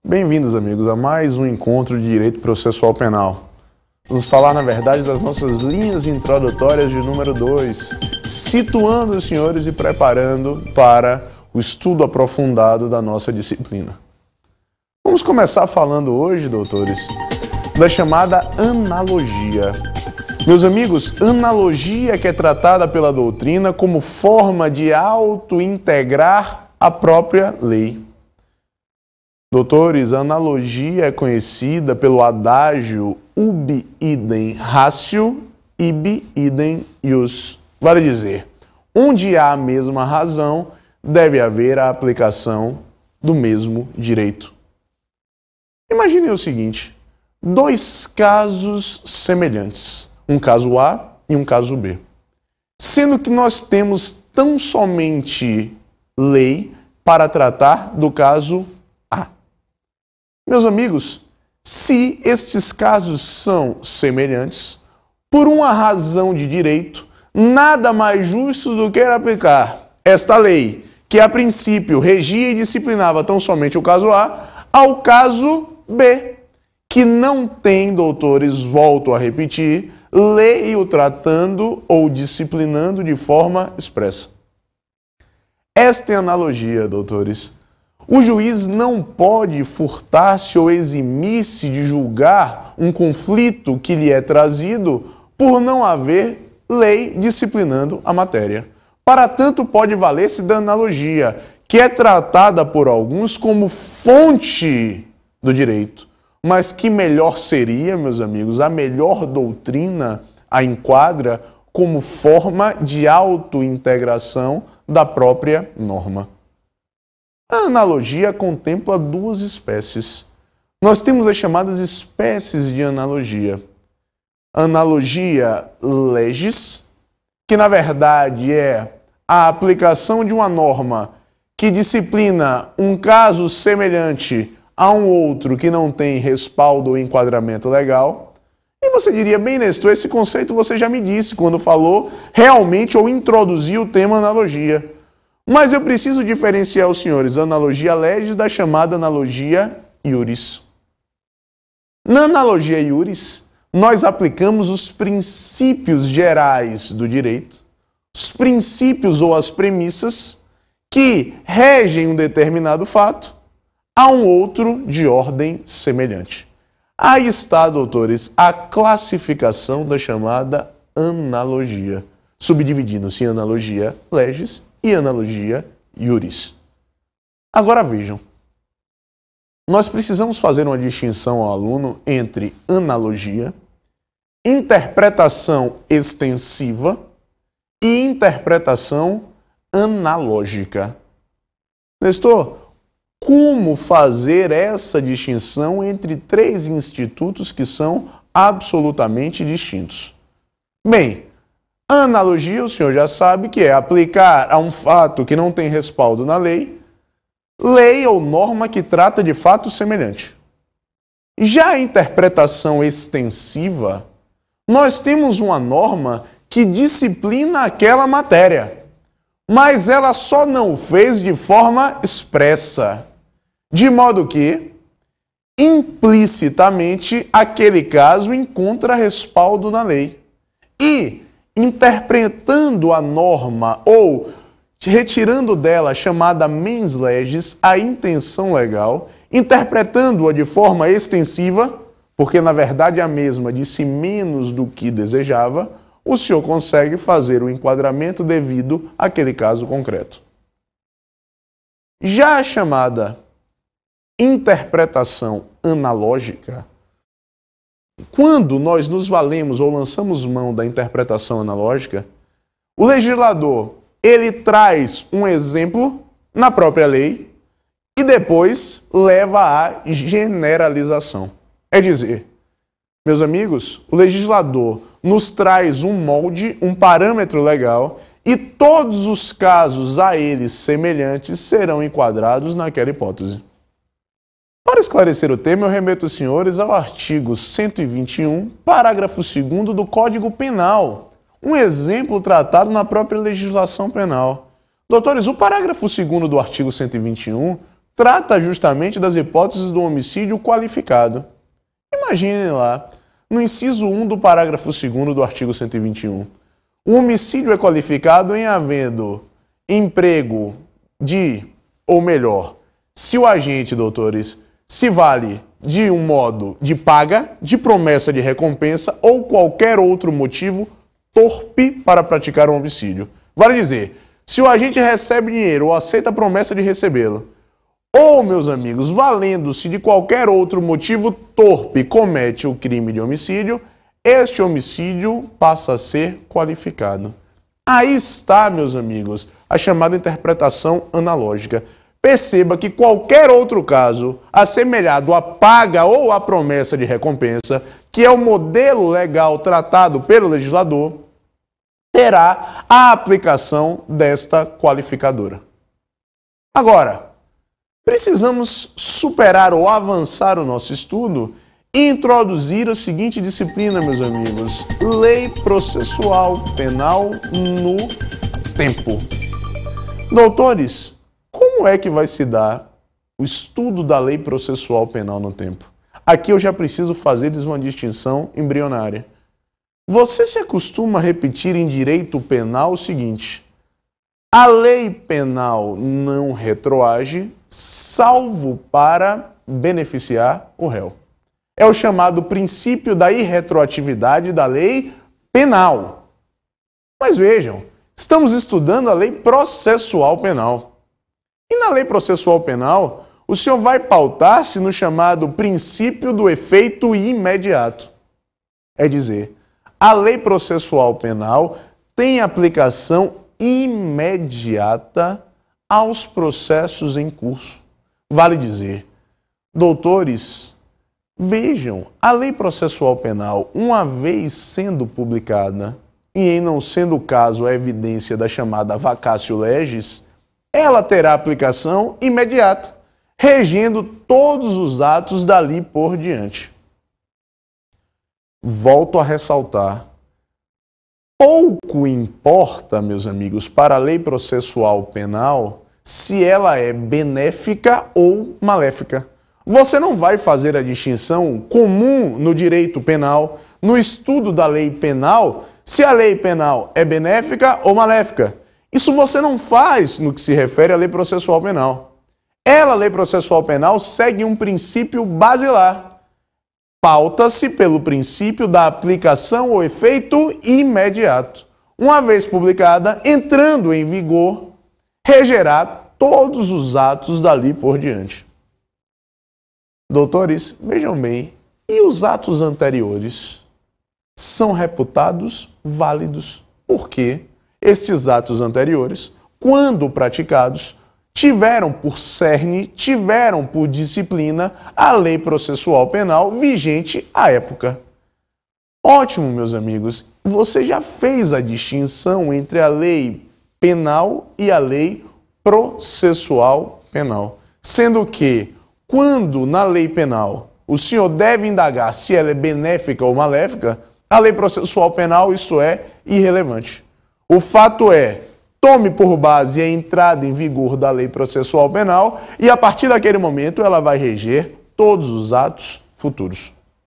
Bem-vindos, amigos, a mais um encontro de Direito Processual Penal. Vamos falar, na verdade, das nossas linhas introdutórias de número 2, situando os senhores e preparando para o estudo aprofundado da nossa disciplina. Vamos começar falando hoje, doutores, da chamada analogia. Meus amigos, analogia que é tratada pela doutrina como forma de auto-integrar a própria lei. Doutores, a analogia é conhecida pelo adágio ubi idem ratio, ibi idem ius. Vale dizer, onde há a mesma razão, deve haver a aplicação do mesmo direito. Imaginem o seguinte, dois casos semelhantes, um caso A e um caso B. Sendo que nós temos tão somente lei para tratar do caso A. Meus amigos, se estes casos são semelhantes, por uma razão de direito, nada mais justo do que aplicar esta lei, que a princípio regia e disciplinava tão somente o caso A, ao caso B, que não tem, doutores, volto a repetir, lei o tratando ou disciplinando de forma expressa. Esta é a analogia, doutores. O juiz não pode furtar-se ou eximir-se de julgar um conflito que lhe é trazido por não haver lei disciplinando a matéria. Para tanto, pode valer-se da analogia, que é tratada por alguns como fonte do direito. Mas que melhor seria, meus amigos, a melhor doutrina a enquadra como forma de auto-integração da própria norma. A analogia contempla duas espécies. Nós temos as chamadas espécies de analogia. Analogia legis, que na verdade é a aplicação de uma norma que disciplina um caso semelhante a um outro que não tem respaldo ou enquadramento legal. E você diria, bem, Nestor, esse conceito você já me disse quando falou realmente ou introduziu o tema analogia. Mas eu preciso diferenciar os senhores a analogia legis da chamada analogia iuris. Na analogia iuris, nós aplicamos os princípios gerais do direito, os princípios ou as premissas que regem um determinado fato a um outro de ordem semelhante. Aí está, doutores, a classificação da chamada analogia, subdividindo-se em analogia legis e analogia iuris. Agora vejam, nós precisamos fazer uma distinção ao aluno entre analogia, interpretação extensiva e interpretação analógica. Nestor, como fazer essa distinção entre três institutos que são absolutamente distintos? Bem, a analogia, o senhor já sabe que é aplicar a um fato que não tem respaldo na lei, lei ou norma que trata de fato semelhante. Já a interpretação extensiva, nós temos uma norma que disciplina aquela matéria, mas ela só não o fez de forma expressa, de modo que, implicitamente, aquele caso encontra respaldo na lei. E, interpretando a norma ou retirando dela a chamada mens legis, a intenção legal, interpretando-a de forma extensiva, porque na verdade a mesma disse menos do que desejava, o senhor consegue fazer o enquadramento devido àquele caso concreto. Já a chamada interpretação analógica, quando nós nos valemos ou lançamos mão da interpretação analógica, o legislador, ele traz um exemplo na própria lei e depois leva à generalização. É dizer, meus amigos, o legislador nos traz um molde, um parâmetro legal e todos os casos a eles semelhantes serão enquadrados naquela hipótese. Para esclarecer o tema, eu remeto os senhores ao artigo 121, parágrafo 2º do Código Penal, um exemplo tratado na própria legislação penal. Doutores, o parágrafo 2º do artigo 121 trata justamente das hipóteses do homicídio qualificado. Imaginem lá, no inciso 1 do parágrafo 2º do artigo 121. O homicídio é qualificado em havendo emprego de, ou melhor, se o agente, doutores, se vale de um modo de paga, de promessa de recompensa ou qualquer outro motivo torpe para praticar um homicídio. Vale dizer, se o agente recebe dinheiro ou aceita a promessa de recebê-lo, ou, meus amigos, valendo-se de qualquer outro motivo torpe, comete o crime de homicídio, este homicídio passa a ser qualificado. Aí está, meus amigos, a chamada interpretação analógica. Perceba que qualquer outro caso assemelhado à paga ou à promessa de recompensa, que é o modelo legal tratado pelo legislador, terá a aplicação desta qualificadora. Agora, precisamos superar ou avançar o nosso estudo e introduzir a seguinte disciplina, meus amigos: Lei Processual Penal no tempo. Doutores, como é que vai se dar o estudo da Lei Processual Penal no tempo? Aqui eu já preciso fazer-lhes uma distinção embrionária. Você se acostuma a repetir em direito penal o seguinte: a lei penal não retroage, salvo para beneficiar o réu. É o chamado princípio da irretroatividade da lei penal. Mas vejam, estamos estudando a lei processual penal. E na lei processual penal, o senhor vai pautar-se no chamado princípio do efeito imediato. É dizer, a lei processual penal tem aplicação imediata aos processos em curso. Vale dizer, doutores, vejam, a lei processual penal, uma vez sendo publicada, e em não sendo o caso a evidência da chamada vacatio legis, ela terá aplicação imediata, regendo todos os atos dali por diante. Volto a ressaltar, pouco importa, meus amigos, para a lei processual penal se ela é benéfica ou maléfica. Você não vai fazer a distinção comum no direito penal, no estudo da lei penal, se a lei penal é benéfica ou maléfica. Isso você não faz no que se refere à lei processual penal. Ela, a lei processual penal, segue um princípio basilar. Pauta-se pelo princípio da aplicação ou efeito imediato. Uma vez publicada, entrando em vigor, regerá todos os atos dali por diante. Doutores, vejam bem, e os atos anteriores são reputados válidos. Por quê? Estes atos anteriores, quando praticados, tiveram por cerne, tiveram por disciplina a lei processual penal vigente à época. Ótimo, meus amigos, você já fez a distinção entre a lei penal e a lei processual penal. Sendo que, quando na lei penal o senhor deve indagar se ela é benéfica ou maléfica, a lei processual penal isso é irrelevante. O fato é, tome por base a entrada em vigor da lei processual penal e a partir daquele momento ela vai reger todos os atos futuros.